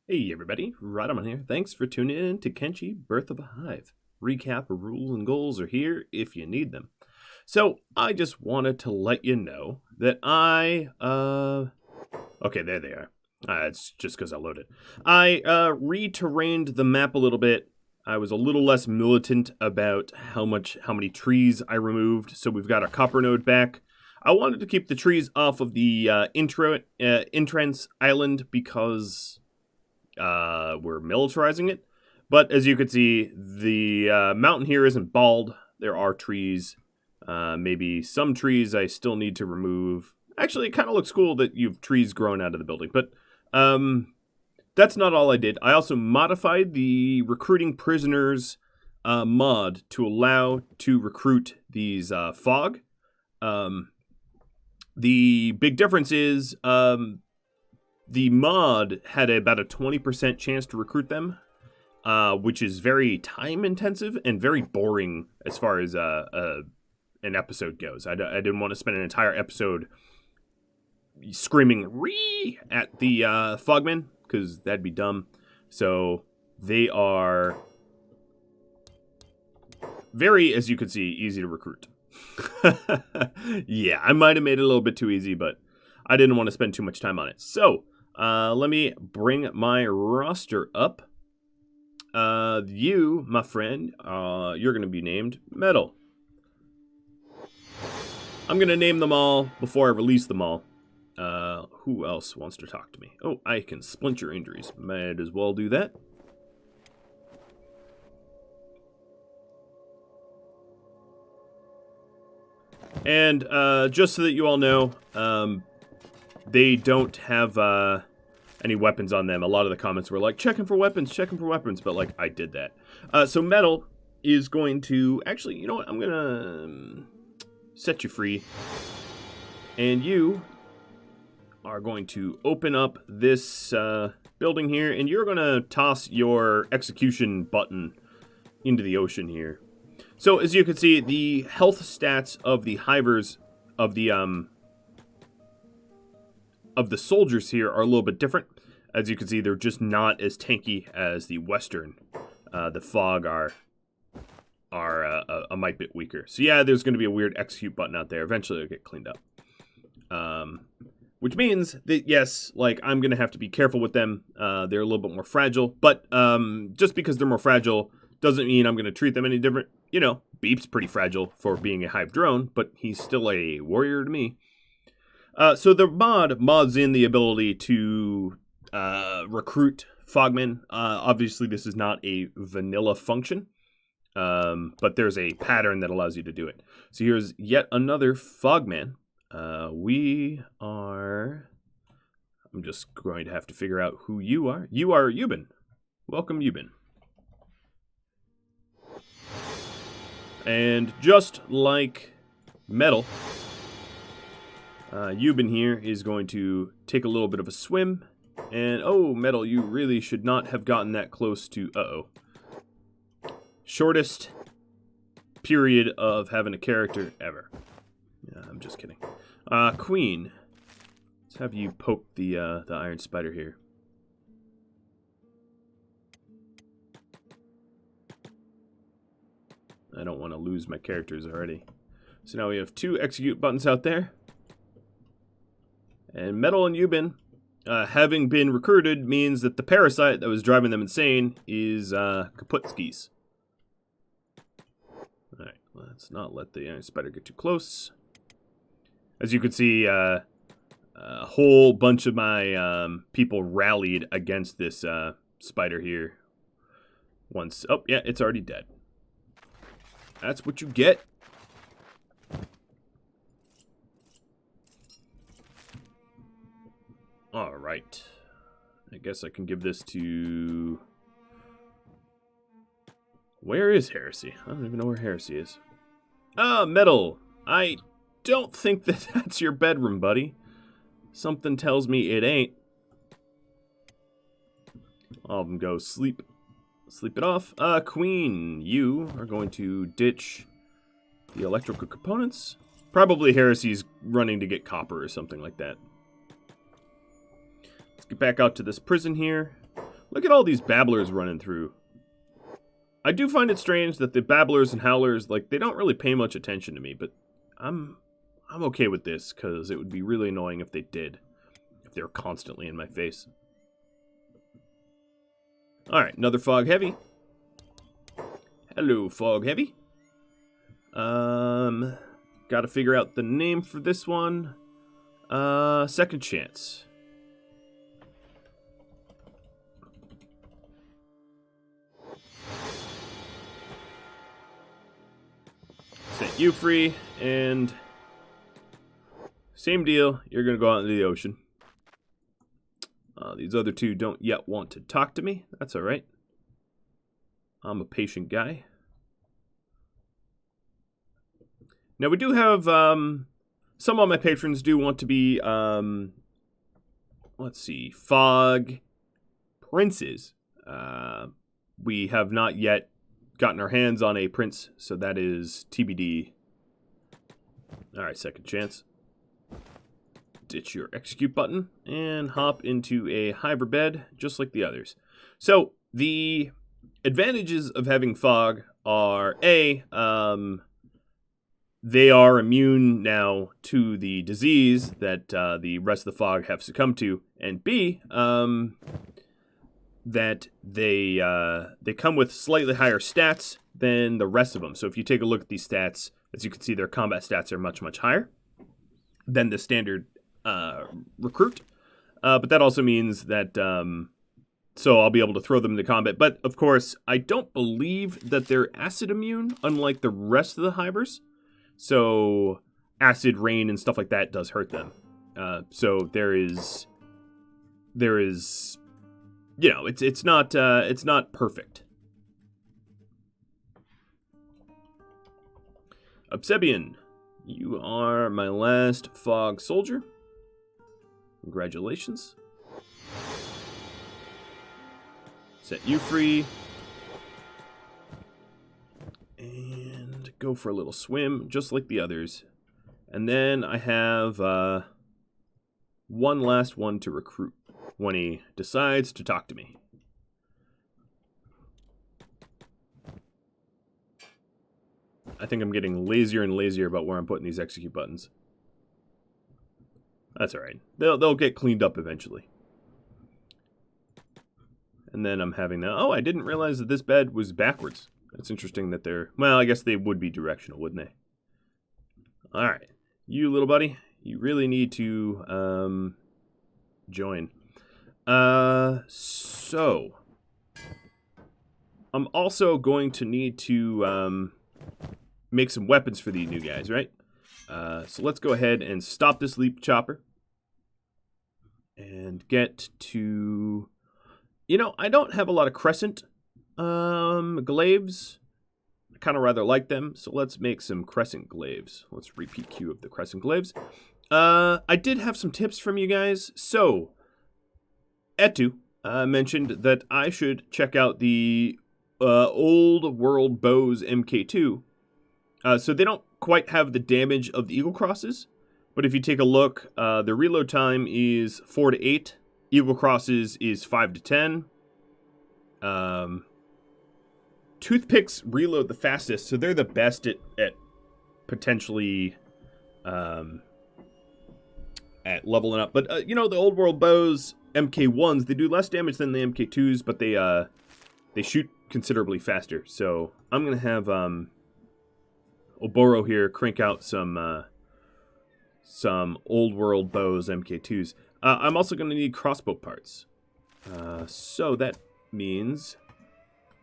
Hey everybody, Rodman here. Thanks for tuning in to Kenshi, Birth of a Hive. Recap of rules and goals are here if you need them. So, I just wanted to let you know that okay, there they are. It's just because I loaded. I re-terrained the map a little bit. I was a little less militant about how many trees I removed, so we've got our copper node back. I wanted to keep the trees off of the entrance island because we're militarizing it. But as you can see, the mountain here isn't bald. There are trees. Maybe some trees I still need to remove. Actually, it kind of looks cool that you've trees growing out of the building. But that's not all I did. I also modified the recruiting prisoners mod to allow to recruit these fog. The big difference is the mod had about a 20% chance to recruit them, which is very time intensive and very boring as far as an episode goes. I didn't want to spend an entire episode screaming "Ree" at the Fogmen, because that'd be dumb. So they are very, as you can see, easy to recruit. Yeah, I might have made it a little bit too easy, but I didn't want to spend too much time on it. So let me bring my roster up. You, my friend, you're going to be named Metal. I'm going to name them all before I release them all. Who else wants to talk to me? Oh, I can splint your injuries. Might as well do that. And just so that you all know, they don't have any weapons on them. A lot of the comments were like, checking for weapons, but like, I did that. So Metal is going to, actually, you know what, I'm gonna set you free. And you are going to open up this building here, and you're gonna toss your execution button into the ocean here. So as you can see, the health stats of the hivers of the soldiers here are a little bit different. As you can see, they're just not as tanky as the Western. The fog are a mite bit weaker. So yeah, there's going to be a weird execute button out there. Eventually it'll get cleaned up. Which means that, yes, like, I'm going to have to be careful with them. They're a little bit more fragile. But just because they're more fragile doesn't mean I'm going to treat them any different. You know, Beep's pretty fragile for being a hive drone, but he's still a warrior to me. So the mods in the ability to recruit fogmen. Obviously, this is not a vanilla function, but there's a pattern that allows you to do it. So here's yet another fogman. I'm just going to have to figure out who you are. You are Euban. Welcome, Euban. And just like Metal, Euban here is going to take a little bit of a swim. And, oh, Metal, you really should not have gotten that close to, shortest period of having a character ever. Yeah, I'm just kidding. Queen, let's have you poke the iron spider here. I don't want to lose my characters already. So now we have 2 execute buttons out there. And Metal and Euban, having been recruited, means that the parasite that was driving them insane is Kaputskis. Alright, let's not let the iron spider get too close. As you can see, a whole bunch of my people rallied against this spider here. Once, oh yeah, it's already dead. That's what you get. Alright. I guess I can give this to... Where is Heresy? I don't even know where Heresy is. Metal. I don't think that that's your bedroom, buddy. Something tells me it ain't. All of them go sleep. Sleep it off. Queen, you are going to ditch the electrical components. Probably Heresy's running to get copper or something like that. Let's get back out to this prison here. Look at all these babblers running through. I do find it strange that the babblers and howlers, like, they don't really pay much attention to me, but I'm okay with this, because it would be really annoying if they did. If they were constantly in my face. Alright, another fog heavy. Hello, fog heavy. Gotta figure out the name for this one. Second chance. Set you free, and same deal, you're gonna go out into the ocean. These other two don't yet want to talk to me. That's alright. I'm a patient guy. Now we do have, some of my patrons do want to be, let's see, fog princes. We have not yet gotten our hands on a prince, so that is TBD. Alright, second chance. Ditch your execute button and hop into a hiver bed, just like the others. So, the advantages of having fog are, A, they are immune now to the disease that the rest of the fog have succumbed to, and B, that they come with slightly higher stats than the rest of them. So if you take a look at these stats, as you can see, their combat stats are much, much higher than the standard recruit. But that also means that, so I'll be able to throw them into combat. But, of course, I don't believe that they're acid immune, unlike the rest of the hivers. So acid, rain, and stuff like that does hurt them. So there is, you know, it's not perfect. Obsebian, you are my last fog soldier. Congratulations. Set you free. And go for a little swim, just like the others. And then I have one last one to recruit when he decides to talk to me. I think I'm getting lazier and lazier about where I'm putting these execute buttons. That's alright. They'll get cleaned up eventually. And then I'm having the... Oh, I didn't realize that this bed was backwards. It's interesting that they're... Well, I guess they would be directional, wouldn't they? Alright. You, little buddy, you really need to join. So... I'm also going to need to make some weapons for these new guys, right? So let's go ahead and stop this leap chopper. And get to... You know, I don't have a lot of crescent glaives. I kind of rather like them, so let's make some crescent glaives. Let's repeat queue of the crescent glaives. I did have some tips from you guys. So, Etu mentioned that I should check out the Old World Bows MK2. So they don't quite have the damage of the Eagle Crosses, but if you take a look, the reload time is 4 to 8. Eagle Crosses is 5 to 10. Toothpicks reload the fastest, so they're the best at potentially at leveling up. But, you know, the Old World Bows MK1s, they do less damage than the MK2s, but they shoot considerably faster. So I'm going to have Oboro here crank out some Old World Bows MK2s. I'm also going to need crossbow parts. So that means,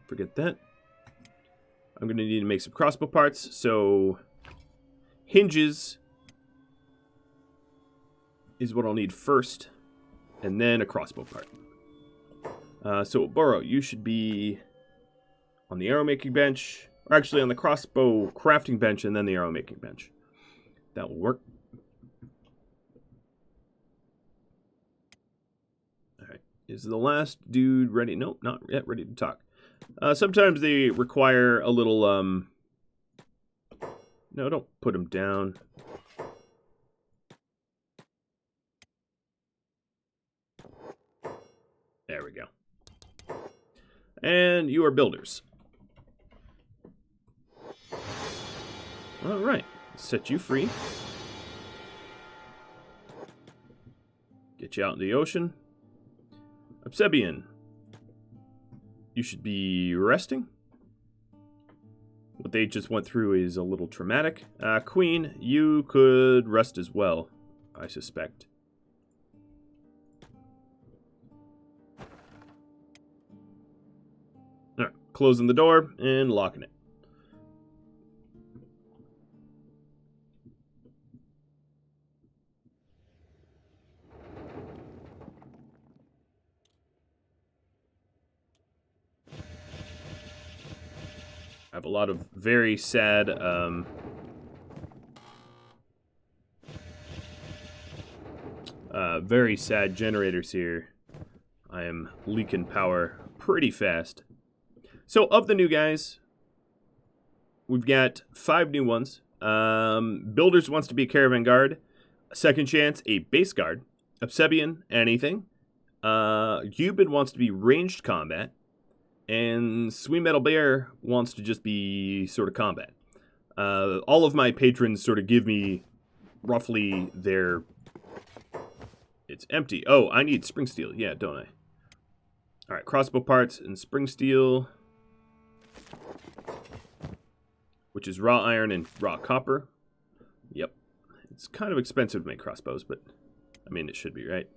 forget that. I'm going to need to make some crossbow parts. So hinges is what I'll need first, and then a crossbow part. So Oboro, you should be on the arrow making bench, or actually on the crossbow crafting bench, and then the arrow making bench. That will work. Is the last dude ready? Nope, not yet ready to talk. Sometimes they require a little, No, don't put him down. There we go. And you are builders. Alright, set you free. Get you out in the ocean. Obsidian, you should be resting. What they just went through is a little traumatic. Queen, you could rest as well, I suspect. Alright, closing the door and locking it. I have a lot of very sad, very sad generators here. I am leaking power pretty fast. So, of the new guys, we've got 5 new ones. Builders wants to be a caravan guard. Second chance, a base guard. Obsidian, anything. Cupid wants to be ranged combat. And Sweet Metal Bear wants to just be sort of combat. All of my patrons sort of give me roughly their... It's empty. Oh, I need spring steel. Yeah, don't I? Alright, crossbow parts and spring steel. Which is raw iron and raw copper. Yep. It's kind of expensive to make crossbows, but... I mean, it should be, right?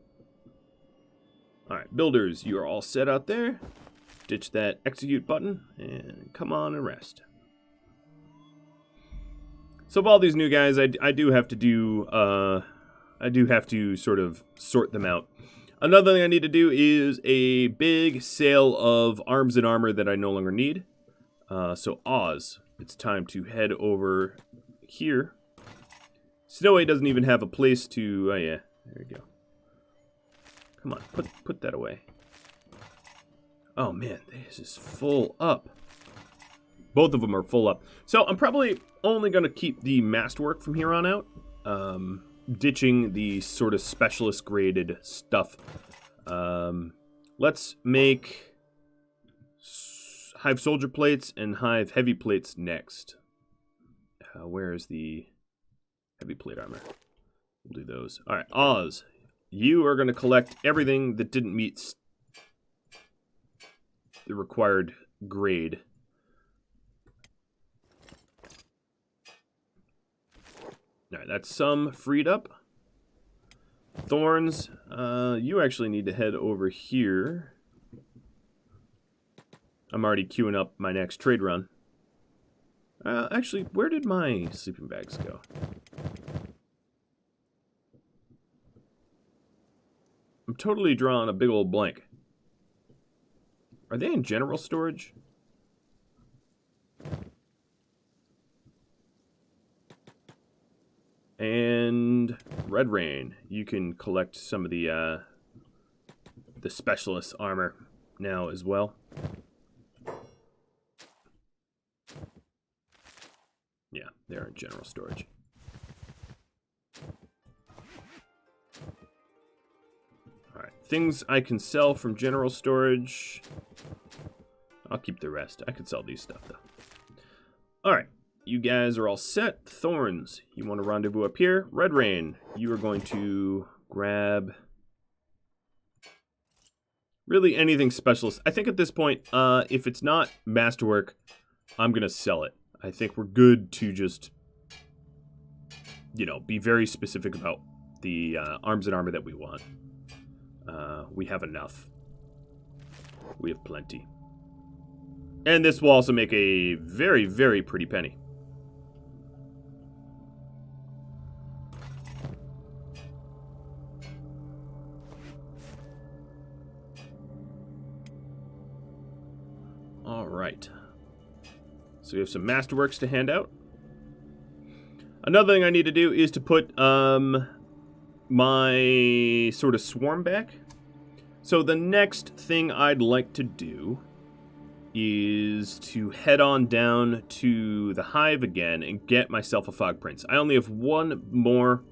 Alright, builders, you are all set out there. Ditch that execute button and come on and rest. So of all these new guys, I do have to do sort of sort them out. Another thing I need to do is a big sale of arms and armor that I no longer need. So Oz, it's time to head over here. Snowy doesn't even have a place to. Oh yeah, there we go. Come on, put that away. Oh man, this is full up. Both of them are full up. So I'm probably only going to keep the masterwork from here on out. Ditching the sort of specialist graded stuff. Let's make Hive soldier plates and Hive heavy plates next. Where is the heavy plate armor? We'll do those. Alright, Oz, you are going to collect everything that didn't meet the required grade. Alright, that's some freed up. Thorns, you actually need to head over here. I'm already queuing up my next trade run. Actually, where did my sleeping bags go? I'm totally drawing a big old blank. Are they in general storage? And Red Rain, you can collect some of the specialist armor now as well. Yeah, they're in general storage. Alright, things I can sell from general storage. I'll keep the rest. I could sell these stuff, though. Alright, you guys are all set. Thorns, you want to rendezvous up here. Red Rain, you are going to grab... really anything specialist. I think at this point, if it's not masterwork, I'm going to sell it. I think we're good to just, be very specific about the arms and armor that we want. We have enough. We have plenty. And this will also make a very, very pretty penny. All right. So we have some masterworks to hand out. Another thing I need to do is to put my sort of swarm back. So the next thing I'd like to do is to head on down to the Hive again and get myself a fog prince. I only have one more,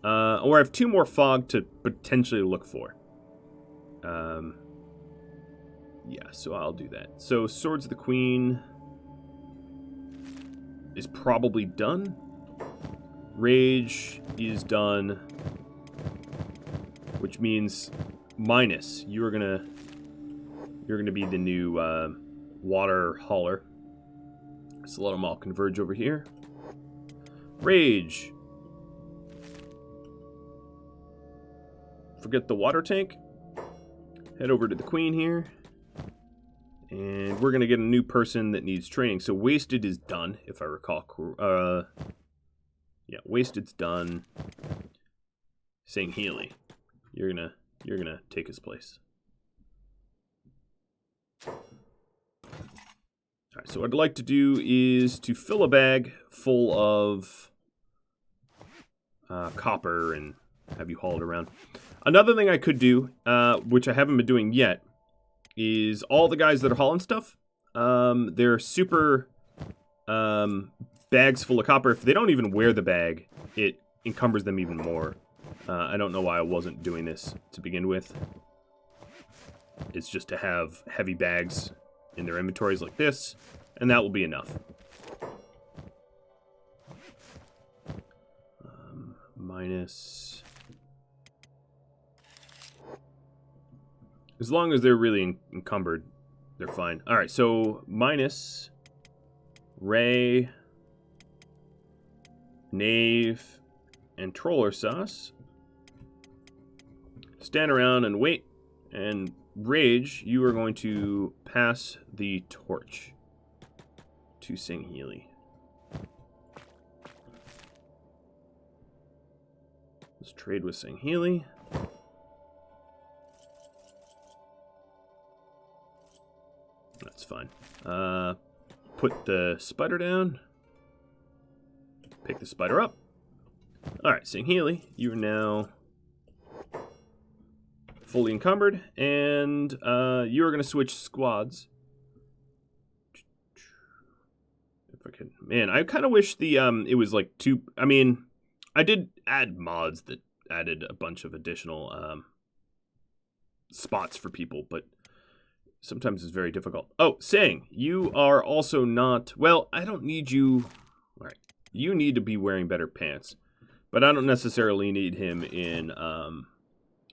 or I have 2 more fog to potentially look for. Yeah, so I'll do that. So Swords of the Queen is probably done. Rage is done, which means minus. You're gonna be the new water hauler. So let them all converge over here. Rage. Forget the water tank. Head over to the Queen here. And we're going to get a new person that needs training. So Wasted is done, if I recall. Yeah, Wasted's done. Saying Healy. You're gonna take his place. Alright, so what I'd like to do is to fill a bag full of copper and have you haul it around. Another thing I could do, which I haven't been doing yet, is all the guys that are hauling stuff, they're super bags full of copper. If they don't even wear the bag, it encumbers them even more. I don't know why I wasn't doing this to begin with. It's just to have heavy bags in their inventories like this, and that will be enough. Minus... As long as they're really encumbered, they're fine. Alright, so minus Ray, Knave, and Troller Sauce. Stand around and wait. And Rage, you are going to pass the torch to Sing Healy. Let's trade with Sing Healy. That's fine. Put the spider down. Pick the spider up. Alright, Sing Healy, you are now fully encumbered, and you are going to switch squads. If I could, man, I kind of wish the it was like two. I mean, I did add mods that added a bunch of additional spots for people, but sometimes it's very difficult. Oh, Sang, you are also not. Well, I don't need you. All right, you need to be wearing better pants, but I don't necessarily need him in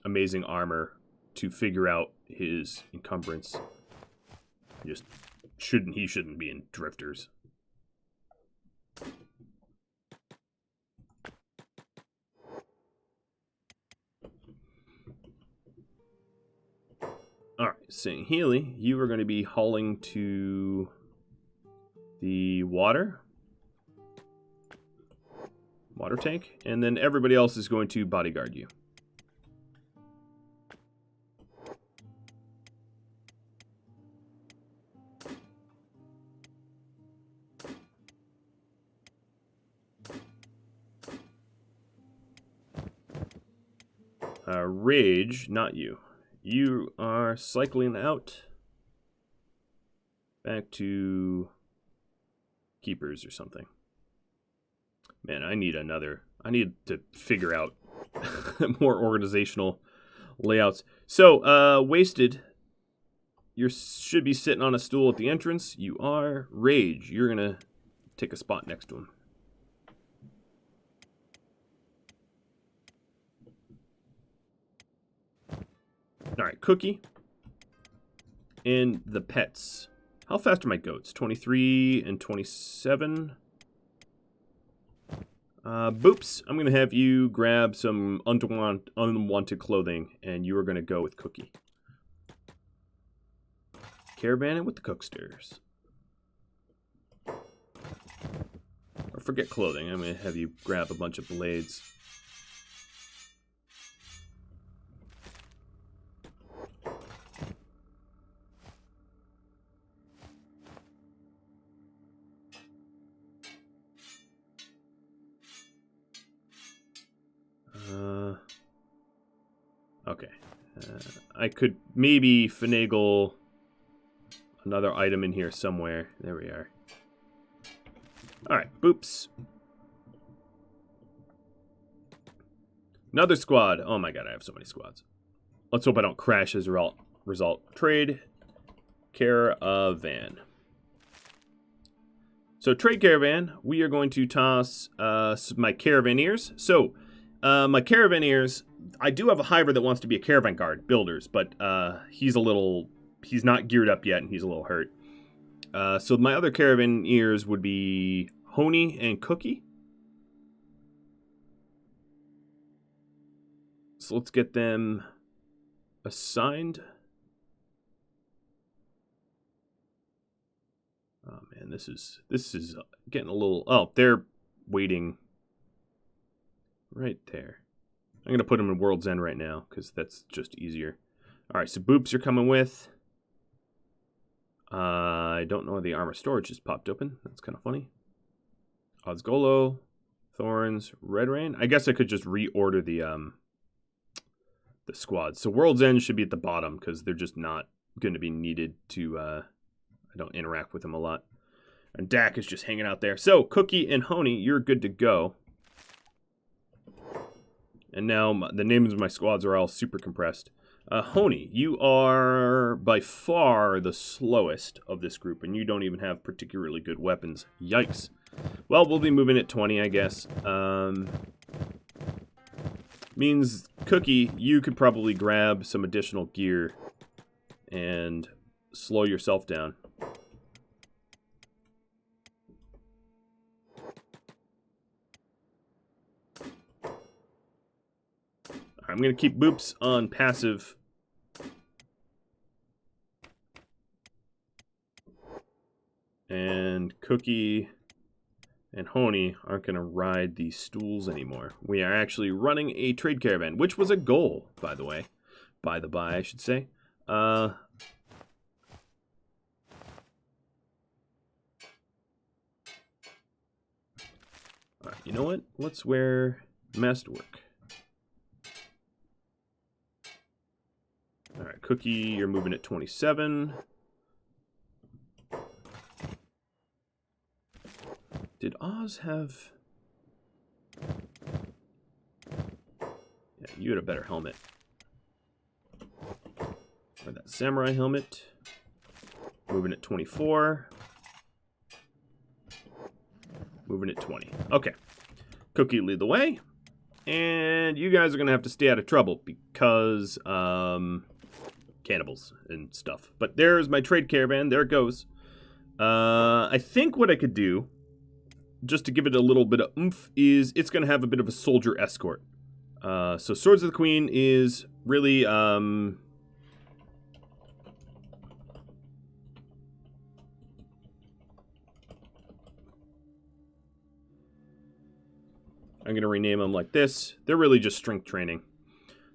amazing armor to figure out his encumbrance. He shouldn't be in drifters. Alright, Sing Healy, you are going to be hauling to the water tank, and then everybody else is going to bodyguard you. Rage, not you. You are cycling out back to keepers or something. Man, I need to figure out more organizational layouts. So, Wasted, you should be sitting on a stool at the entrance. You are. Rage, you're going to take a spot next to him. Alright, Cookie. And the pets. How fast are my goats? 23 and 27. Boops, I'm going to have you grab some unwanted clothing, and you are going to go with Cookie. Caravan with the cooksters. Or forget clothing, I'm going to have you grab a bunch of blades. Okay. I could maybe finagle another item in here somewhere. There we are. Alright, boops. Another squad. Oh my god, I have so many squads. Let's hope I don't crash as a result. Trade. Caravan. So trade caravan, we are going to toss my caravaneers. So my caravaneers, I do have a hiver that wants to be a caravan guard, builders, but he's not geared up yet and he's a little hurt. So my other caravaneers would be Honey and Cookie. So let's get them assigned. Oh man, this is getting a little. Oh, they're waiting right there. I'm gonna put them in World's End right now because that's just easier. All right, so Boops, you're coming with. I don't know why the armor storage just popped open. That's kind of funny. Ozgolo, Thorns, Red Rain. I guess I could just reorder the squad. So World's End should be at the bottom because they're just not going to be needed to. I don't interact with them a lot. And Dak is just hanging out there. So Cookie and Honey, you're good to go. And now the names of my squads are all super compressed. Honey, you are by far the slowest of this group, and you don't even have particularly good weapons. Yikes. Well, we'll be moving at 20, I guess. Means, Cookie, you could probably grab some additional gear and slow yourself down. I'm going to keep Boops on passive. And Cookie and Honey aren't going to ride these stools anymore. We are actually running a trade caravan, which was a goal, by the way. By the by, I should say. All right, you know what? Let's wear Masterwork. All right, Cookie, you're moving at 27. Did Oz have... Yeah, you had a better helmet. Or that samurai helmet. Moving at 24. Moving at 20. Okay. Cookie, lead the way. And you guys are going to have to stay out of trouble because... cannibals and stuff. But there's my trade caravan. There it goes. I think what I could do, just to give it a little bit of oomph, is it's going to have a bit of a soldier escort. So Swords of the Queen is really... I'm going to rename them like this. They're really just strength training.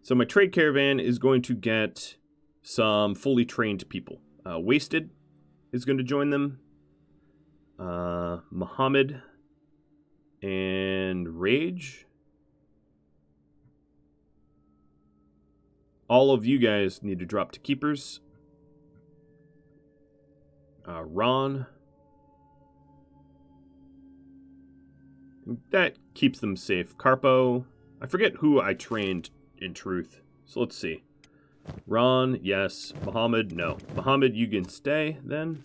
So my trade caravan is going to get some fully trained people. Wasted is going to join them. Muhammad and Rage. All of you guys need to drop to keepers. Ron. That keeps them safe. Carpo. I forget who I trained in truth. So let's see. Ron, yes. Muhammad, no. Muhammad, you can stay then.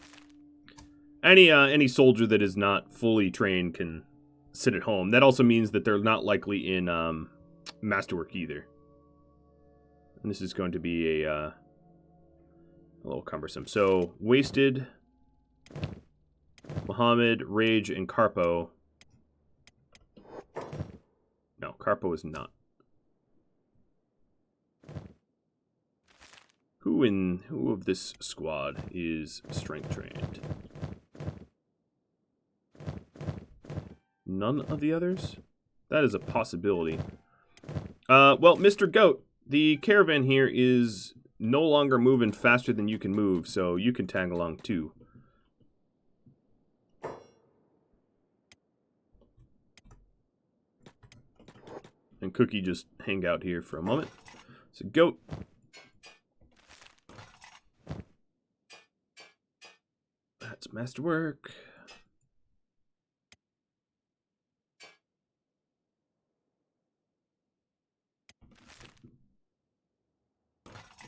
Any soldier that is not fully trained can sit at home. That also means that they're not likely in Masterwork either. And this is going to be a little cumbersome. So, Wasted, Muhammad, Rage, and Carpo. No, Carpo is not. Who of this squad is strength trained? None of the others? That is a possibility. Well, Mr. Goat, the caravan here is no longer moving faster than you can move, so you can tag along too. And Cookie just hang out here for a moment. So Goat. That's Masterwork.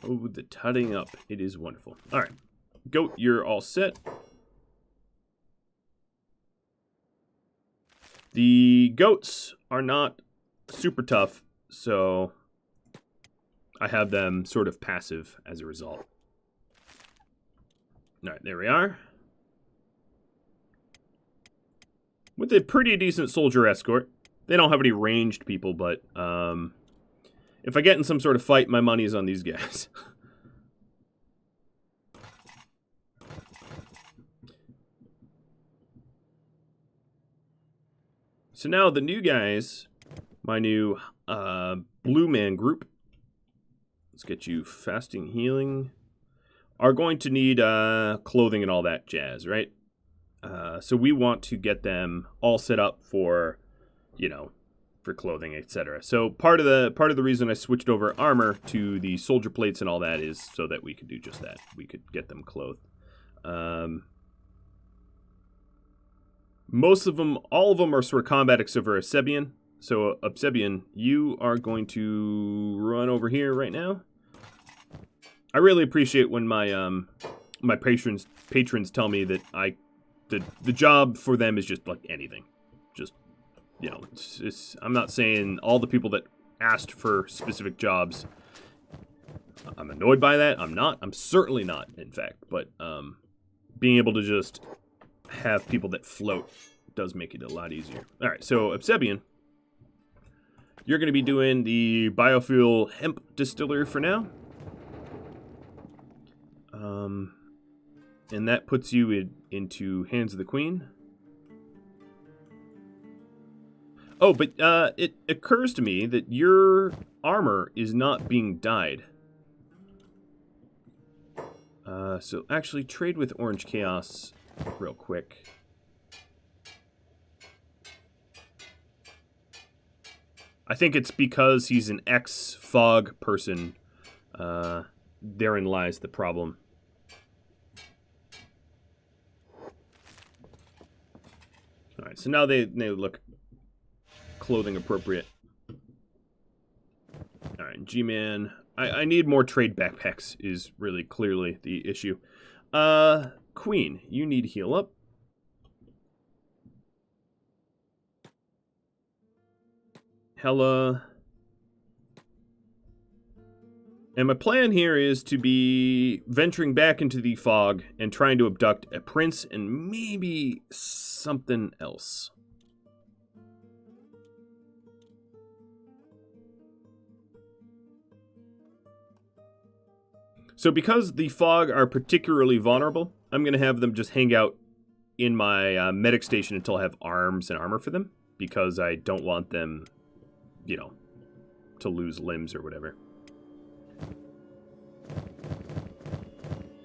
Oh, the tutting up. It is wonderful. All right. Goat, you're all set. The goats are not super tough, so I have them sort of passive as a result. Alright, there we are. With a pretty decent soldier escort. They don't have any ranged people, but if I get in some sort of fight, my money is on these guys. So now the new guys, my new blue man group, let's get you fasting healing, are going to need clothing and all that jazz, right? So we want to get them all set up for, you know, for clothing, etc. So part of the reason I switched over armor to the soldier plates and all that is so that we could do just that. We could get them clothed. Most of them, all of them are sort of combat except for Obsebian. So Obsebian, you are going to run over here right now. I really appreciate when my my patrons tell me that the job for them is just like anything. Just, you know, I'm not saying all the people that asked for specific jobs, I'm annoyed by that. I'm not. I'm certainly not, in fact. But being able to just have people that float does make it a lot easier. All right, so Obsebian, you're going to be doing the biofuel hemp distiller for now. And that puts you into Hands of the Queen. Oh, but it occurs to me that your armor is not being dyed. So actually trade with Orange Chaos real quick. I think it's because he's an ex-fog person. Therein lies the problem. Alright, so now they look clothing appropriate. Alright, G-Man. I need more trade backpacks is really clearly the issue. Queen, you need to heal up. Hella. And my plan here is to be venturing back into the fog and trying to abduct a prince and maybe something else. So because the fog are particularly vulnerable, I'm going to have them just hang out in my medic station until I have arms and armor for them, because I don't want them, you know, to lose limbs or whatever.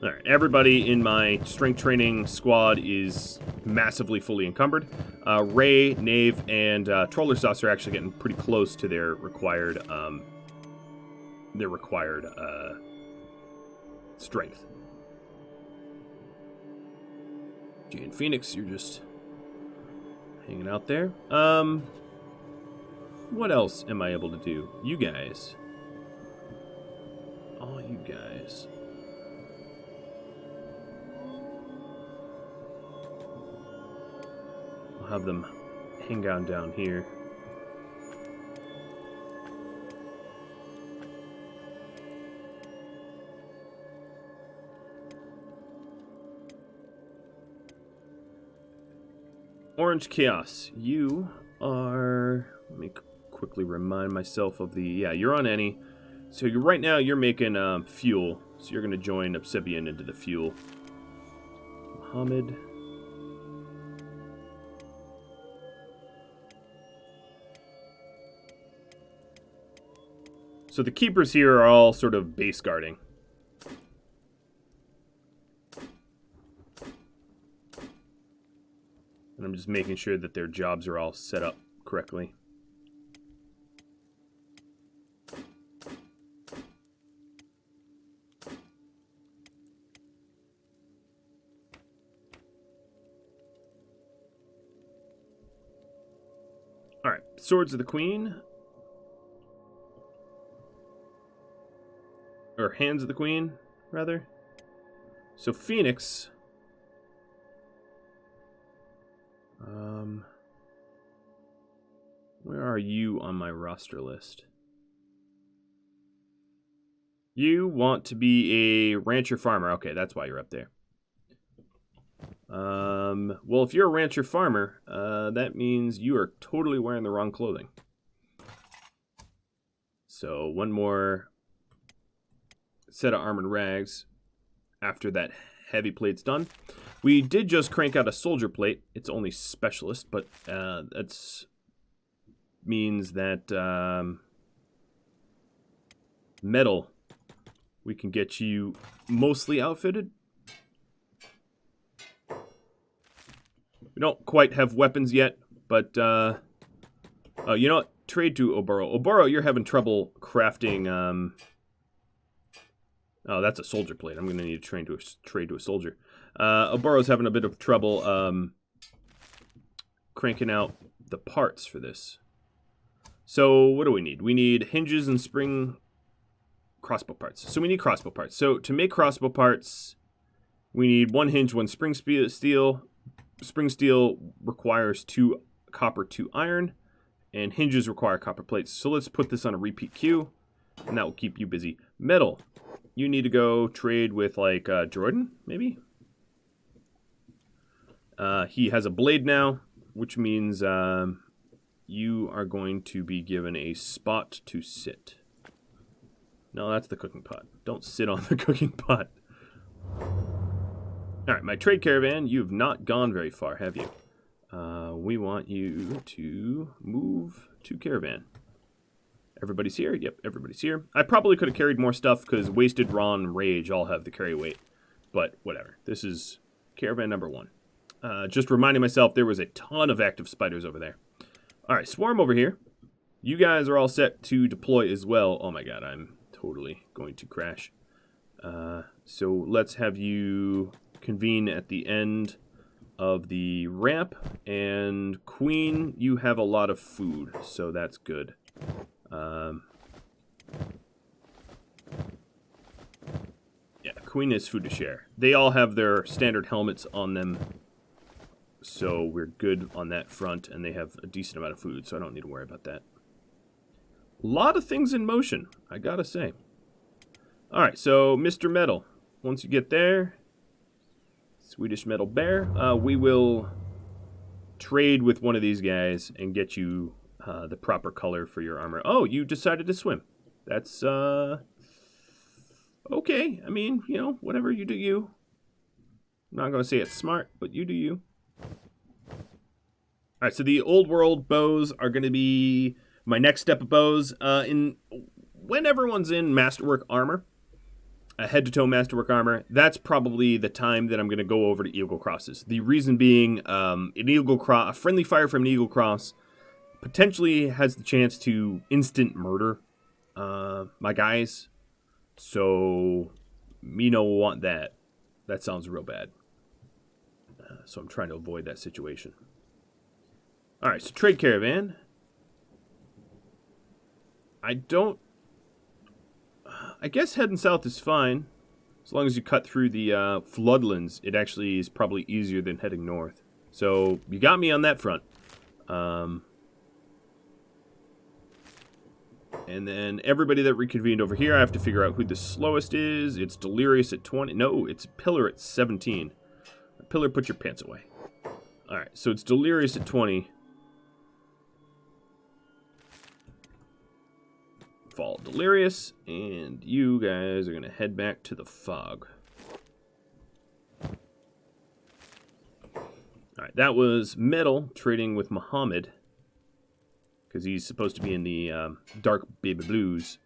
Alright, everybody in my strength training squad is massively fully encumbered. Ray, Knave, and Troller Sauce are actually getting pretty close to their required strength. Jane Phoenix, you're just hanging out there. What else am I able to do? You guys. All you guys. I'll have them hang down here. Orange Chaos, you are... Let me quickly remind myself of the... Yeah, you're on any. So right now you're making fuel. So you're going to join Obsidian into the fuel. Muhammad. So the keepers here are all sort of base guarding. And I'm just making sure that their jobs are all set up correctly. Alright, Swords of the Queen. Or Hands of the Queen, rather. So Phoenix. Where are you on my roster list? You want to be a rancher farmer. Okay, that's why you're up there. Well, if you're a rancher farmer, that means you are totally wearing the wrong clothing. So one more set of armored rags after that heavy plate's done. We did just crank out a soldier plate. It's only specialist, but that's means that metal, we can get you mostly outfitted. We don't quite have weapons yet, but oh, you know what? Trade to Oboro. Oboro, you're having trouble crafting. Oh, that's a soldier plate. I'm going to need to trade to a soldier. Oboro's having a bit of trouble cranking out the parts for this. So what do we need? We need hinges and spring crossbow parts. So we need crossbow parts. So to make crossbow parts, we need 1 hinge, 1 spring steel. Spring steel requires 2 copper, 2 iron, and hinges require copper plates. So let's put this on a repeat queue, and that will keep you busy. Metal. You need to go trade with, like, Jordan, maybe? He has a blade now, which means you are going to be given a spot to sit. No, that's the cooking pot. Don't sit on the cooking pot. Alright, my trade caravan, you've not gone very far, have you? We want you to move to caravan. Everybody's here? Yep, everybody's here. I probably could have carried more stuff because Wasted, Raw, and Rage all have the carry weight. But whatever. This is caravan number 1. Just reminding myself there was a ton of active spiders over there. Alright, Swarm over here. You guys are all set to deploy as well. Oh my god, I'm totally going to crash. So let's have you convene at the end of the ramp. And Queen, you have a lot of food, so that's good. Yeah, Queen is food to share. They all have their standard helmets on them, so we're good on that front, and they have a decent amount of food, so I don't need to worry about that. A lot of things in motion, I gotta say. Alright, so Mr. Metal, once you get there, Swedish Metal Bear, we will trade with one of these guys and get you the proper color for your armor. Oh, you decided to swim. That's, okay. I mean, you know, whatever, you do you. I'm not going to say it's smart, but you do you. Alright, so the old world bows are going to be my next step of bows. When everyone's in Masterwork armor, head-to-toe Masterwork armor, that's probably the time that I'm going to go over to Eagle Crosses. The reason being, a friendly fire from an Eagle Cross potentially has the chance to instant murder my guys. So, me no want that. That sounds real bad. So I'm trying to avoid that situation. Alright, so trade caravan. I guess heading south is fine. As long as you cut through the floodlands, it actually is probably easier than heading north. So, you got me on that front. And then everybody that reconvened over here, I have to figure out who the slowest is. It's Delirious at 20. No, it's Pillar at 17. Pillar, put your pants away. Alright, so it's Delirious at 20. Fall Delirious, and you guys are going to head back to the fog. Alright, that was Metal trading with Muhammad, because he's supposed to be in the dark baby blues.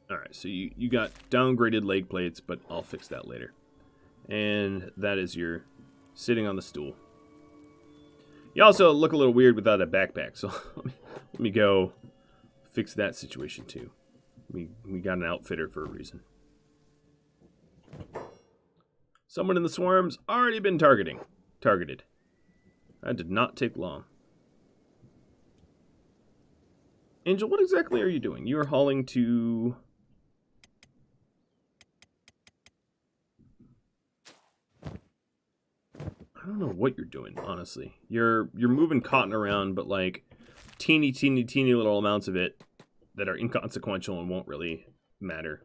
Alright, so you got downgraded leg plates, but I'll fix that later. And that is your sitting on the stool. You also look a little weird without a backpack, so let me go fix that situation too. We got an outfitter for a reason. Someone in the swarm's already been targeted. That did not take long. Angel, what exactly are you doing? You are hauling to don't know what you're doing, honestly. You're moving cotton around, but like teeny little amounts of it that are inconsequential and won't really matter.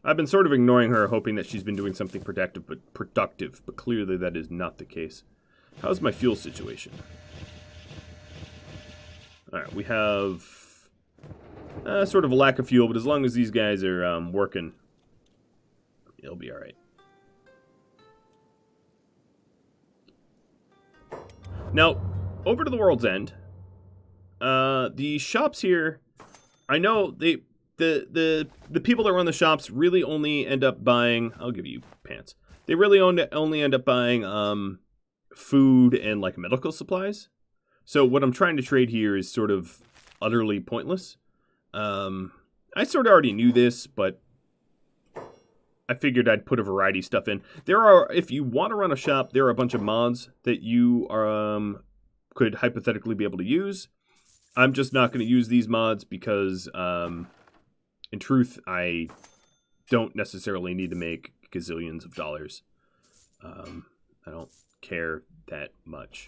I've been sort of ignoring her, hoping that she's been doing something productive, but clearly that is not the case. How's my fuel situation? Alright, we have sort of a lack of fuel, but as long as these guys are working, it'll be alright. Now, over to the World's End. The shops here, I know the people that run the shops really only end up buying, I'll give you pants. They really only end up buying food and like medical supplies. So what I'm trying to trade here is sort of utterly pointless. I sort of already knew this, but I figured I'd put a variety of stuff in. There are, if you want to run a shop, there are a bunch of mods that you could hypothetically be able to use. I'm just not going to use these mods because, in truth, I don't necessarily need to make gazillions of dollars. I don't care that much.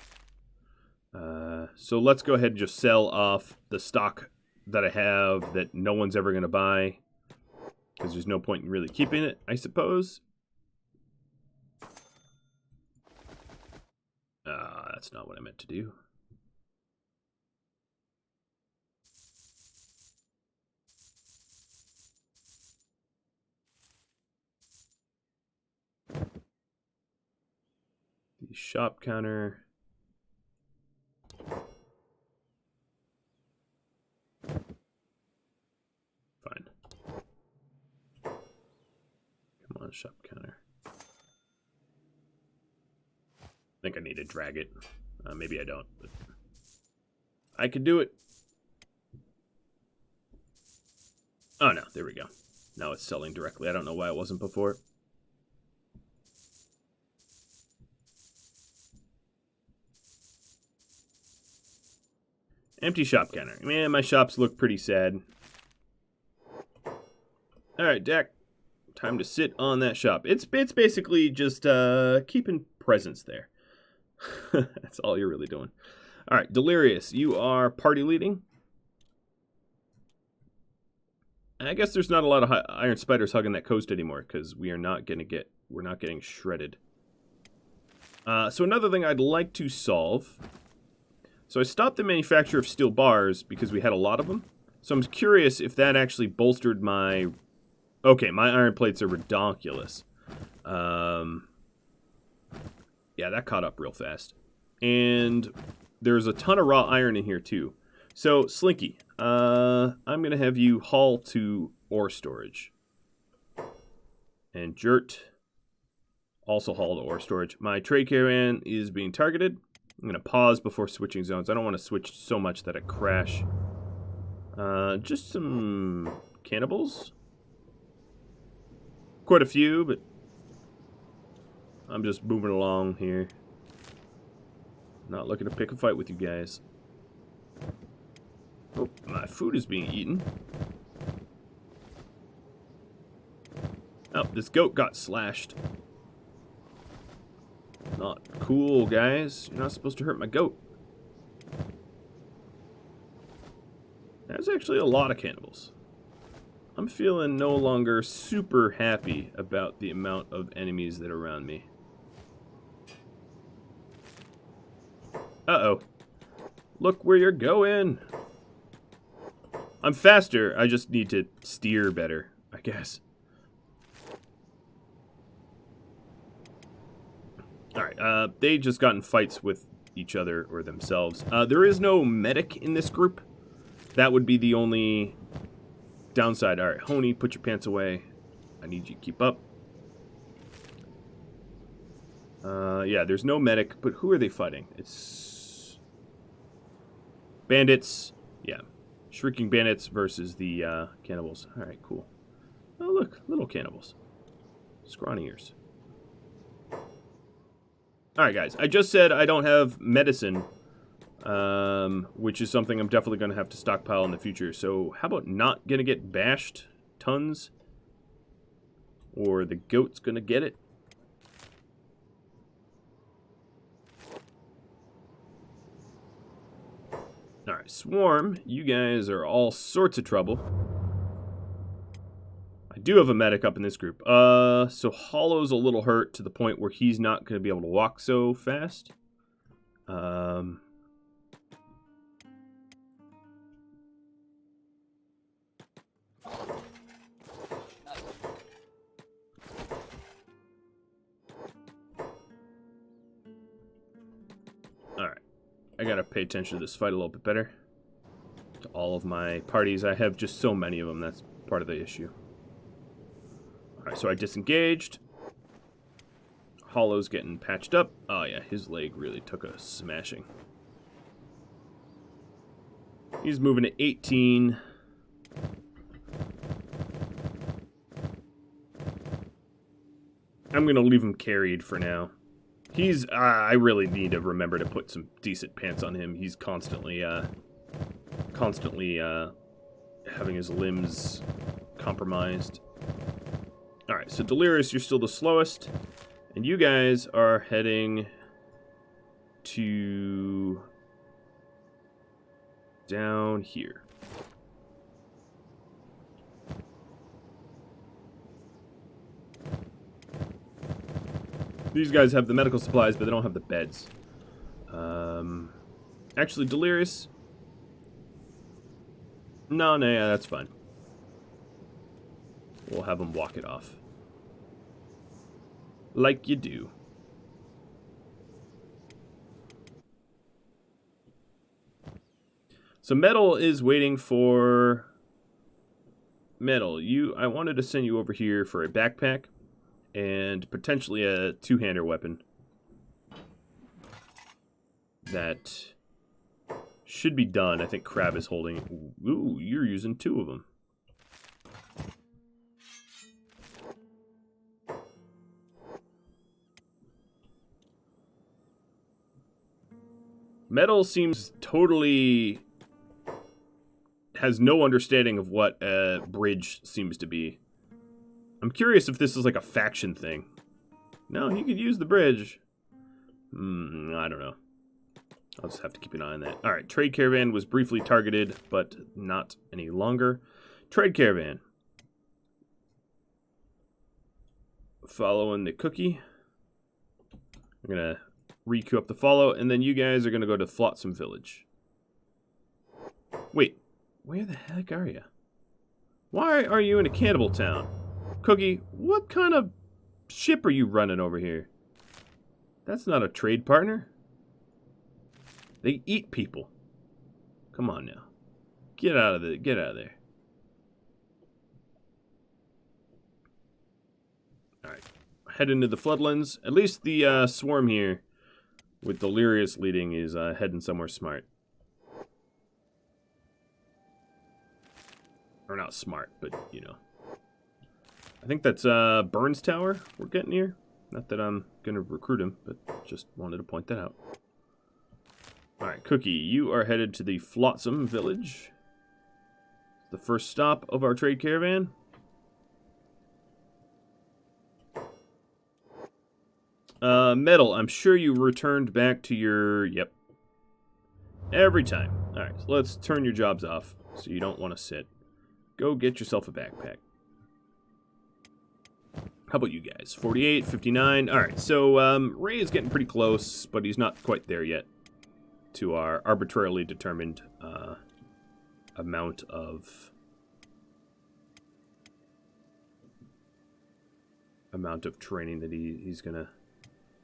So let's go ahead and just sell off the stock that I have that no one's ever going to buy, because there's no point in really keeping it, I suppose. That's not what I meant to do. The shop counter. Fine. Come on, shop counter. I think I need to drag it. Maybe I don't, but I could do it. Oh no, there we go. Now it's selling directly. I don't know why it wasn't before. Empty shop counter. Man, my shops look pretty sad. Alright, Dak. Time to sit on that shop. It's basically just keeping presents there. That's all you're really doing. Alright, Delirious, you are party leading. I guess there's not a lot of iron spiders hugging that coast anymore, because we're not getting shredded. So another thing I'd like to solve. So I stopped the manufacture of steel bars because we had a lot of them. So I'm curious if that actually bolstered my... Okay, my iron plates are ridiculous. Yeah, that caught up real fast. And there's a ton of raw iron in here too. So, Slinky, I'm going to have you haul to ore storage. And Jert, also haul to ore storage. My trade caravan is being targeted. I'm going to pause before switching zones. I don't want to switch so much that I crash. Just some cannibals. Quite a few, but I'm just moving along here. Not looking to pick a fight with you guys. Oh, my food is being eaten. Oh, this goat got slashed. Not cool, guys. You're not supposed to hurt my goat. There's actually a lot of cannibals. I'm feeling no longer super happy about the amount of enemies that are around me. Uh-oh. Look where you're going. I'm faster. I just need to steer better, I guess. Alright, they just got in fights with each other or themselves. There is no medic in this group. That would be the only downside. Alright, Honey, put your pants away. I need you to keep up. Yeah, there's no medic, but who are they fighting? It's bandits. Yeah, shrieking bandits versus the cannibals. Alright, cool. Oh, look, little cannibals. Scrawny ears. Alright, guys, I just said I don't have medicine, which is something I'm definitely going to have to stockpile in the future. So how about not going to get bashed tons? Or the goat's going to get it? Swarm, you guys are all sorts of trouble. I do have a medic up in this group. So Hollow's a little hurt to the point where he's not going to be able to walk so fast. Alright. I gotta pay attention to this fight a little bit better. To all of my parties. I have just so many of them. That's part of the issue. Alright, so I disengaged. Hollow's getting patched up. Oh yeah, his leg really took a smashing. He's moving to 18. I'm gonna leave him carried for now. He's, I really need to remember to put some decent pants on him. He's constantly having his limbs compromised. Alright, so Delirious, you're still the slowest. And you guys are heading to down here. These guys have the medical supplies, but they don't have the beds. Actually, Delirious. No, yeah, that's fine. We'll have them walk it off. Like you do. So Metal is waiting for... Metal, I wanted to send you over here for a backpack and potentially a two-hander weapon that should be done. I think Crab is holding... Ooh, you're using two of them. Metal seems totally... has no understanding of what a bridge seems to be. I'm curious if this is like a faction thing. No, he could use the bridge. I don't know. I'll just have to keep an eye on that. Alright, Trade Caravan was briefly targeted, but not any longer. Trade Caravan. Following the cookie. I'm going to re-queue up the follow, and then you guys are going to go to Flotsam Village. Wait, where the heck are you? Why are you in a cannibal town? Cookie, what kind of ship are you running over here? That's not a trade partner. They eat people. Come on now. Get out of there. Alright. Head into the Floodlands. At least the swarm here with Delirious leading is heading somewhere smart. Or not smart, but you know. I think that's Burns Tower we're getting here. Not that I'm gonna recruit him, but just wanted to point that out. Alright, Cookie, you are headed to the Flotsam Village. The first stop of our trade caravan. Metal, I'm sure you returned back to your... Yep. Every time. Alright, so let's turn your jobs off so you don't want to sit. Go get yourself a backpack. How about you guys? 48, 59. Alright, so Ray is getting pretty close, but he's not quite there yet to our arbitrarily determined amount of training that he's gonna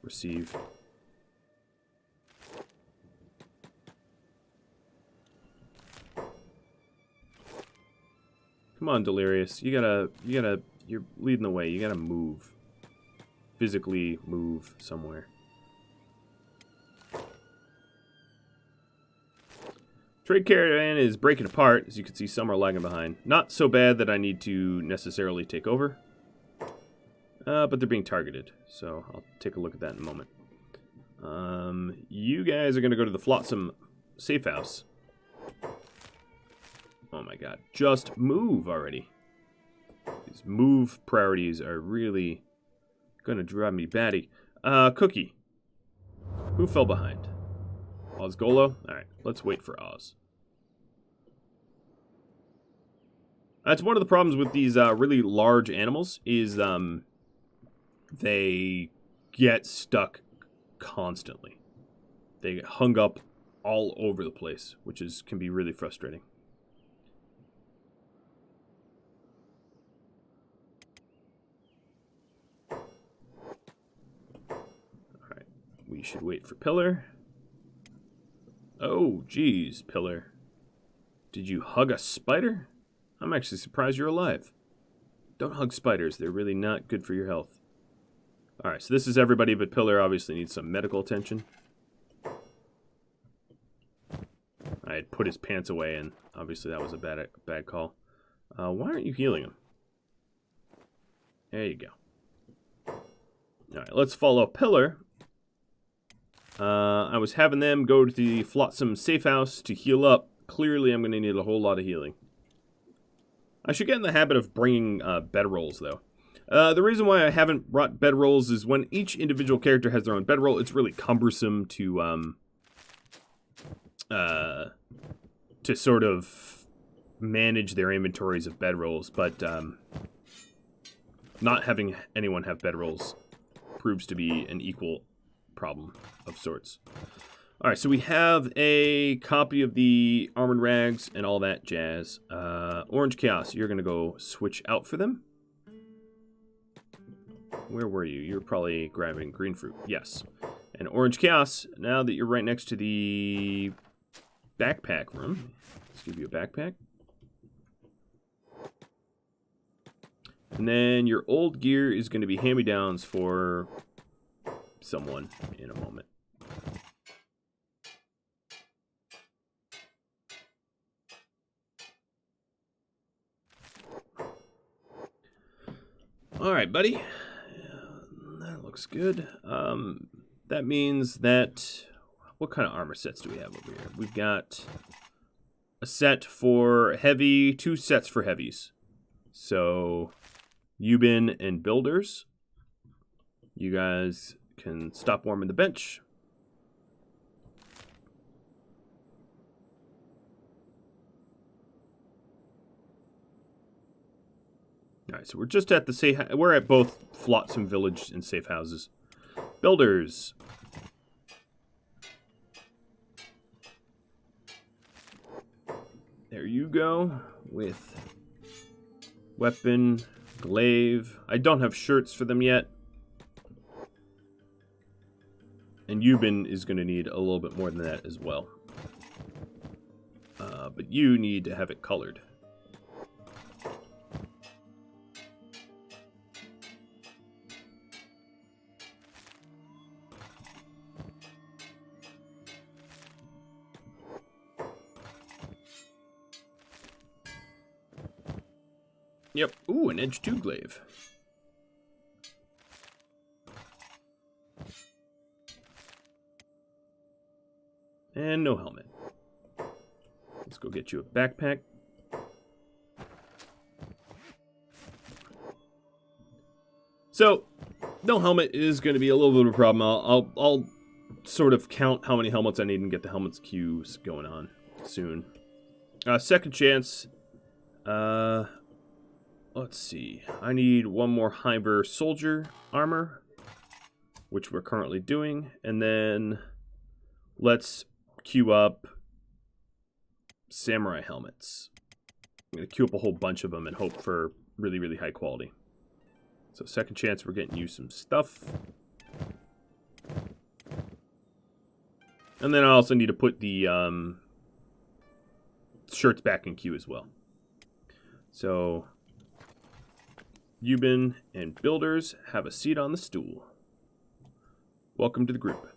receive. Come on, Delirious. You're leading the way. You gotta move. Physically move somewhere. Trade caravan is breaking apart. As you can see, some are lagging behind. Not so bad that I need to necessarily take over. But they're being targeted. So I'll take a look at that in a moment. You guys are going to go to the Flotsam safe house. Oh my god. Just move already. These move priorities are really going to drive me batty. Cookie. Who fell behind? Oz Golo? Alright, let's wait for Oz. That's one of the problems with these really large animals is they get stuck constantly. They get hung up all over the place, which can be really frustrating. Alright, we should wait for Pillar. Oh, geez, Pillar. Did you hug a spider? I'm actually surprised you're alive. Don't hug spiders. They're really not good for your health. Alright, so this is everybody, but Pillar obviously needs some medical attention. I had put his pants away, and obviously that was a bad call. Why aren't you healing him? There you go. Alright, let's follow Pillar. I was having them go to the Flotsam safe house to heal up. Clearly, I'm going to need a whole lot of healing. I should get in the habit of bringing bedrolls, though. The reason why I haven't brought bedrolls is when each individual character has their own bedroll, it's really cumbersome to sort of manage their inventories of bedrolls. But not having anyone have bedrolls proves to be an equal problem of sorts. Alright, so we have a copy of the Armored Rags and all that jazz. Orange Chaos, you're going to go switch out for them. Where were you? You're probably grabbing green fruit. Yes. And Orange Chaos, now that you're right next to the backpack room, let's give you a backpack. And then your old gear is going to be hand-me-downs for someone in a moment. Alright, buddy. That looks good. That means that... What kind of armor sets do we have over here? We've got a set for heavy, 2 sets for heavies. So, Ubin and Builders. You guys can stop warming the bench. Alright, so we're just at the safe... We're at both Flotsam Village and safe houses. Builders. There you go. With weapon, glaive. I don't have shirts for them yet. And Ubin is going to need a little bit more than that as well. But you need to have it colored. Yep. Ooh, an edge 2 glaive. And no helmet. Let's go get you a backpack. So, no helmet is going to be a little bit of a problem. I'll sort of count how many helmets I need and get the helmets queues going on soon. Second chance. Let's see. I need one more Hiver soldier armor, which we're currently doing. And then let's queue up samurai helmets. I'm going to queue up a whole bunch of them and hope for really, really high quality. So second chance, we're getting you some stuff. And then I also need to put the shirts back in queue as well. So... Ubin and Builders, have a seat on the stool. Welcome to the group.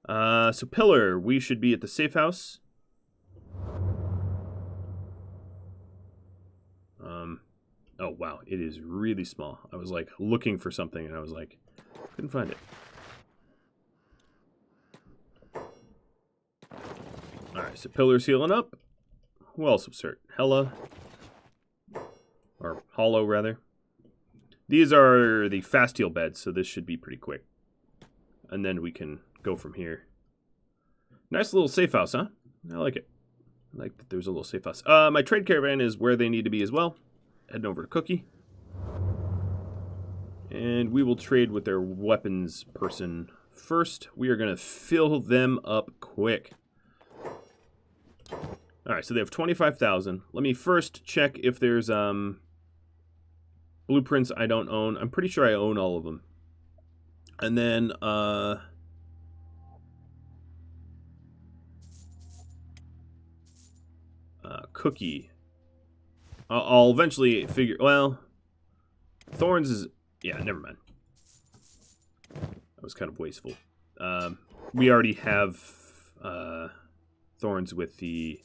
So Pillar, we should be at the safe house. Oh wow, it is really small. I was like looking for something and I was like, couldn't find it. Alright, so Pillar's healing up. Who else was hurt? Hella. Or Hollow, rather. These are the fast heal beds, so this should be pretty quick. And then we can go from here. Nice little safe house, huh? I like it. I like that there's a little safe house. My trade caravan is where they need to be as well. Heading over to Cookie. And we will trade with their weapons person first. We are going to fill them up quick. Alright, so they have 25,000. Let me first check if there's blueprints I don't own. I'm pretty sure I own all of them. And then Cookie. I'll eventually figure... Well, Thorns is... Yeah, never mind. That was kind of wasteful. We already have Thorns with the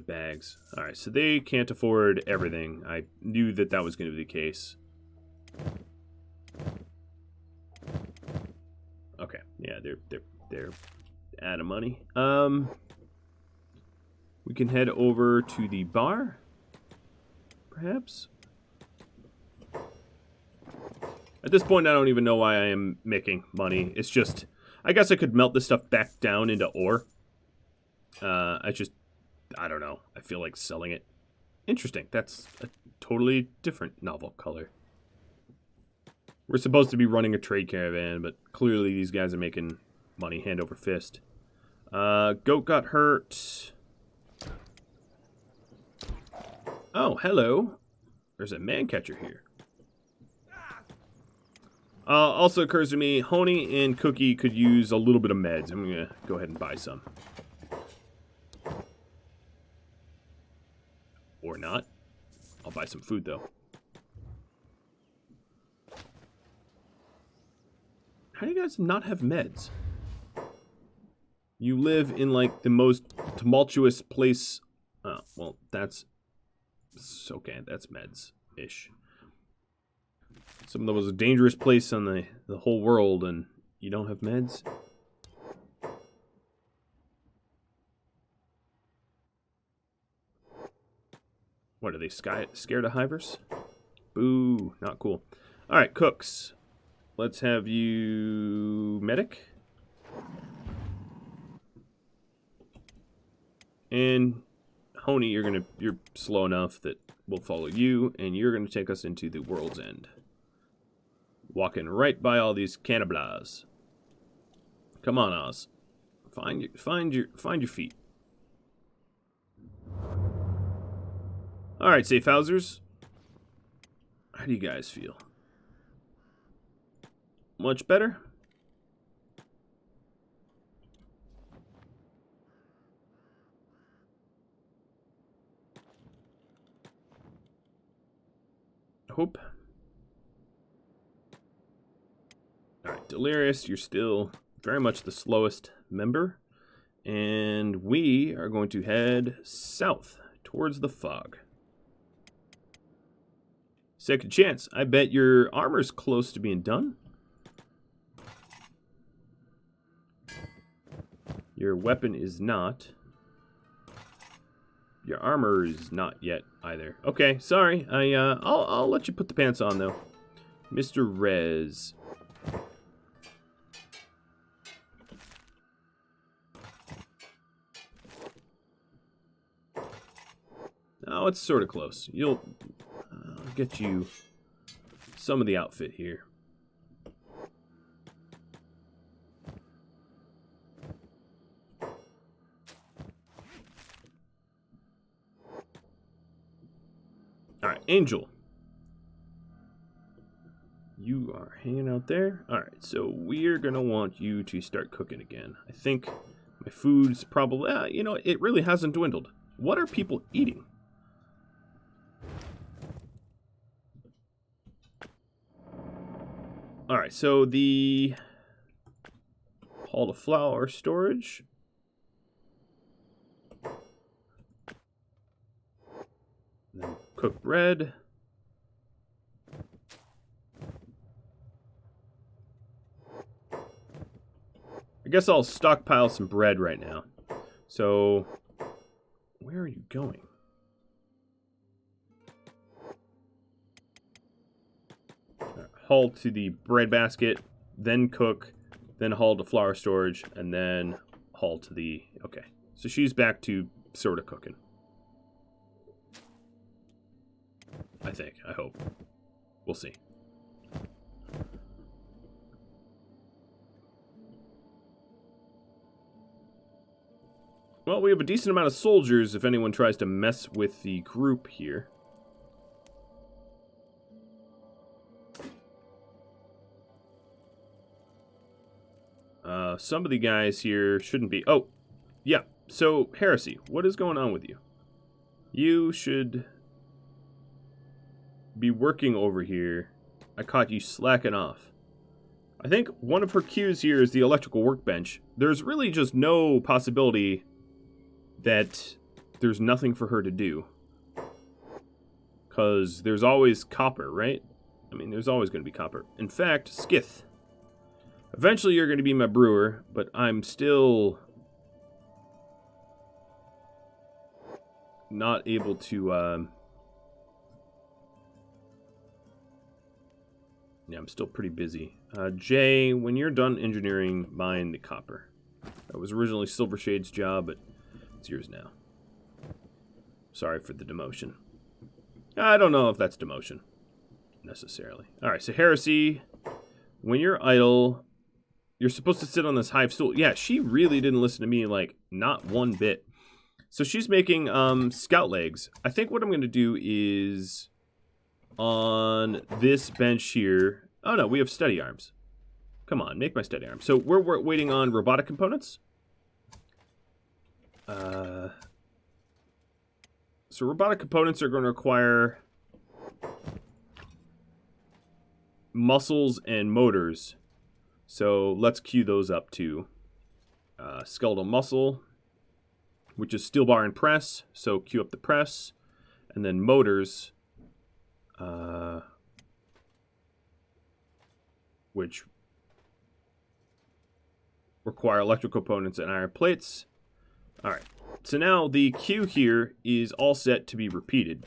bags. Alright, so they can't afford everything. I knew that that was going to be the case. Okay, yeah, they're out of money. We can head over to the bar, perhaps. At this point, I don't even know why I am making money. It's just, I guess I could melt this stuff back down into ore. I don't know. I feel like selling it. Interesting. That's a totally different novel color. We're supposed to be running a trade caravan, but clearly these guys are making money hand over fist. Goat got hurt. Oh, hello. There's a man catcher here. Also occurs to me, Honey and Cookie could use a little bit of meds. I'm going to go ahead and buy some. Or not. I'll buy some food, though. How do you guys not have meds? You live in, like, the most tumultuous place. Oh, well, that's... Okay, that's meds-ish. Some of the most dangerous place on the whole world, and you don't have meds? What, are they scared of hivers? Boo, not cool. Alright, cooks. Let's have you medic. And Honey, you're slow enough that we'll follow you, and you're gonna take us into the world's end. Walking right by all these cannibals. Come on, Oz. Find your feet. Alright, safe housers. How do you guys feel? Much better? Hope. Alright, Delirious, you're still very much the slowest member. And we are going to head south towards the fog. Second chance. I bet your armor's close to being done. Your weapon is not. Your armor is not yet either. Okay, sorry. I'll let you put the pants on though. Mr. Rez. Oh, it's sort of close. I'll get you some of the outfit here. Alright, Angel. You are hanging out there. Alright, so we're going to want you to start cooking again. I think my food's probably... you know, it really hasn't dwindled. What are people eating? Alright, so the hall of flour storage. And then cook bread. I guess I'll stockpile some bread right now. So, where are you going? Haul to the bread basket, then cook, then haul to flour storage, and then haul to the... Okay, So she's back to sort of cooking. I think. I hope. We'll see. Well, we have a decent amount of soldiers if anyone tries to mess with the group here. Some of the guys here shouldn't be... Oh, yeah. So, Heresy, what is going on with you? You should be working over here. I caught you slacking off. I think one of her cues here is the electrical workbench. There's really just no possibility that there's nothing for her to do. Because there's always copper, right? I mean, there's always going to be copper. In fact, Skith. Eventually you're going to be my brewer, but I'm still not able to, yeah, I'm still pretty busy. Jay, when you're done engineering, mine the copper. That was originally Silvershade's job, but it's yours now. Sorry for the demotion. I don't know if that's demotion, necessarily. Alright, so Heresy, when you're idle, you're supposed to sit on this hive stool. Yeah, she really didn't listen to me, like, not one bit. So she's making scout legs. I think what I'm going to do is on this bench here. Oh, no, we have steady arms. Come on, make my steady arms. So we're waiting on robotic components. So robotic components are going to require muscles and motors. So let's queue those up too. Skeletal muscle, which is steel bar and press. So queue up the press. And then motors, which require electrical components and iron plates. Alright, so now the queue here is all set to be repeated.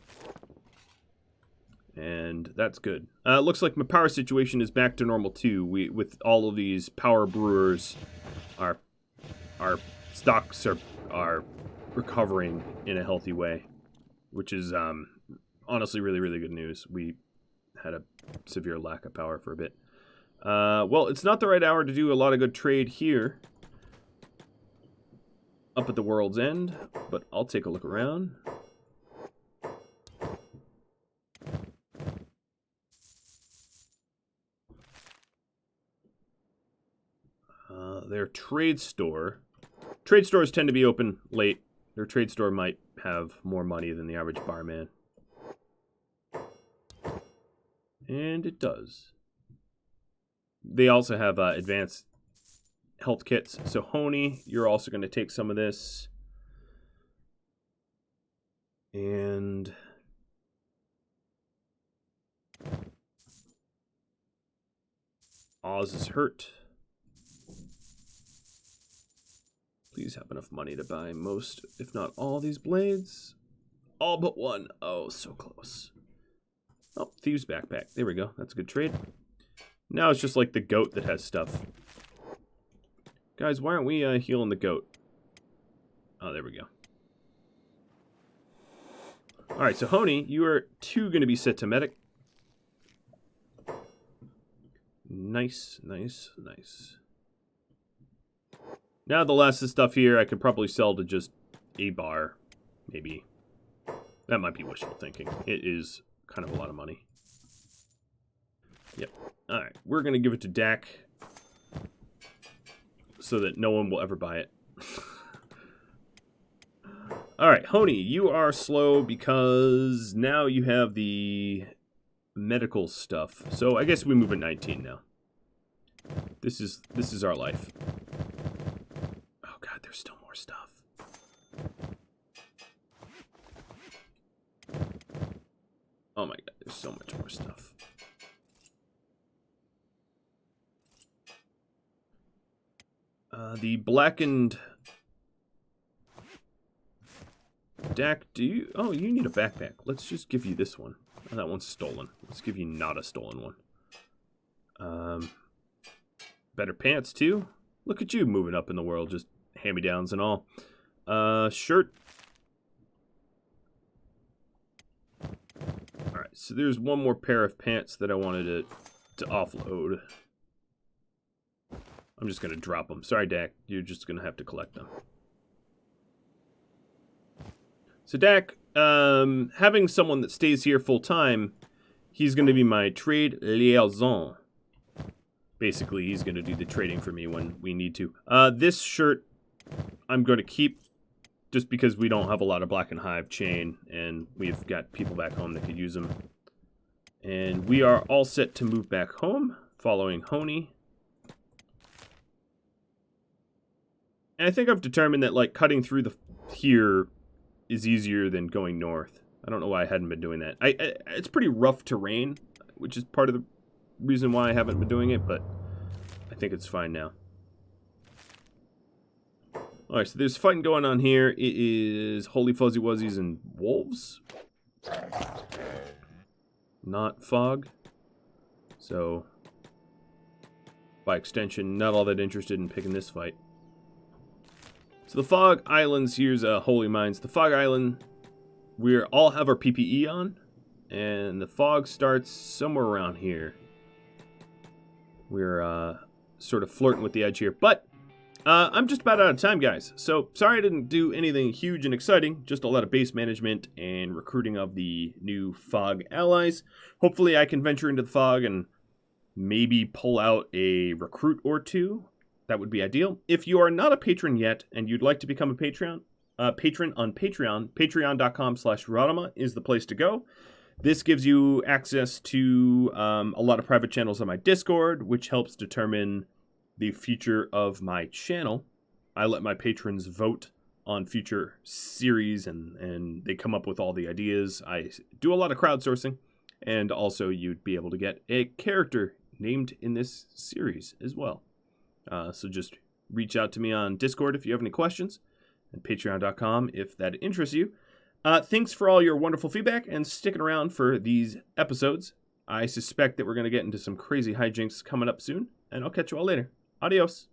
And that's good. Looks like my power situation is back to normal too. With all of these power brewers, our stocks are recovering in a healthy way, which is honestly really, really good news. We had a severe lack of power for a bit. Well, it's not the right hour to do a lot of good trade here up at the world's end, but I'll take a look around. Their trade store. Trade stores tend to be open late. Their trade store might have more money than the average barman. And it does. They also have advanced health kits. So Honey, you're also going to take some of this. And Oz is hurt. Please have enough money to buy most, if not all, these blades. All but one. Oh, so close. Oh, Thieves Backpack. There we go. That's a good trade. Now it's just like the goat that has stuff. Guys, why aren't we healing the goat? Oh, there we go. Alright, so Honey, you are going to be set to medic. Nice, nice, nice. Now the last of the stuff here I could probably sell to just a bar, maybe. That might be wishful thinking. It is kind of a lot of money. Yep. Alright, we're going to give it to Dak so that no one will ever buy it. Alright, Honey, you are slow because now you have the medical stuff. So I guess we move at 19 now. This is our life. Oh god, there's still more stuff. Oh my god, there's so much more stuff. The blackened... Dak, do you... Oh, you need a backpack. Let's just give you this one. Oh, that one's stolen. Let's give you not a stolen one. Better pants, too. Look at you moving up in the world, just hand-me-downs and all. Shirt. Alright, so there's one more pair of pants that I wanted to offload. I'm just going to drop them. Sorry, Dak. You're just going to have to collect them. So, Dak, having someone that stays here full-time, he's going to be my trade liaison. Basically, he's going to do the trading for me when we need to. This shirt I'm going to keep just because we don't have a lot of Black and Hive chain, and we've got people back home that could use them. And we are all set to move back home, following Honey. And I think I've determined that, like, cutting through here is easier than going north. I don't know why I hadn't been doing that. It's pretty rough terrain, which is part of the reason why I haven't been doing it, but I think it's fine now. Alright, so there's fighting going on here. It is Holy Fuzzy Wuzzies and Wolves. Not Fog. So, by extension, not all that interested in picking this fight. So the Fog Islands, here's Holy Mines. The Fog Island, we all have our PPE on, and the fog starts somewhere around here. We're sort of flirting with the edge here, but I'm just about out of time, guys. So sorry I didn't do anything huge and exciting, just a lot of base management and recruiting of the new Fog allies. Hopefully I can venture into the Fog and maybe pull out a recruit or two. That would be ideal. If you are not a patron yet and you'd like to become a patron on Patreon, patreon.com/Rodama is the place to go. This gives you access to a lot of private channels on my Discord, which helps determine the future of my channel. I let my patrons vote on future series, and they come up with all the ideas. I do a lot of crowdsourcing, and also you'd be able to get a character named in this series as well. So just reach out to me on Discord if you have any questions, and patreon.com if that interests you. Thanks for all your wonderful feedback and sticking around for these episodes. I suspect that we're going to get into some crazy hijinks coming up soon, and I'll catch you all later. Adios.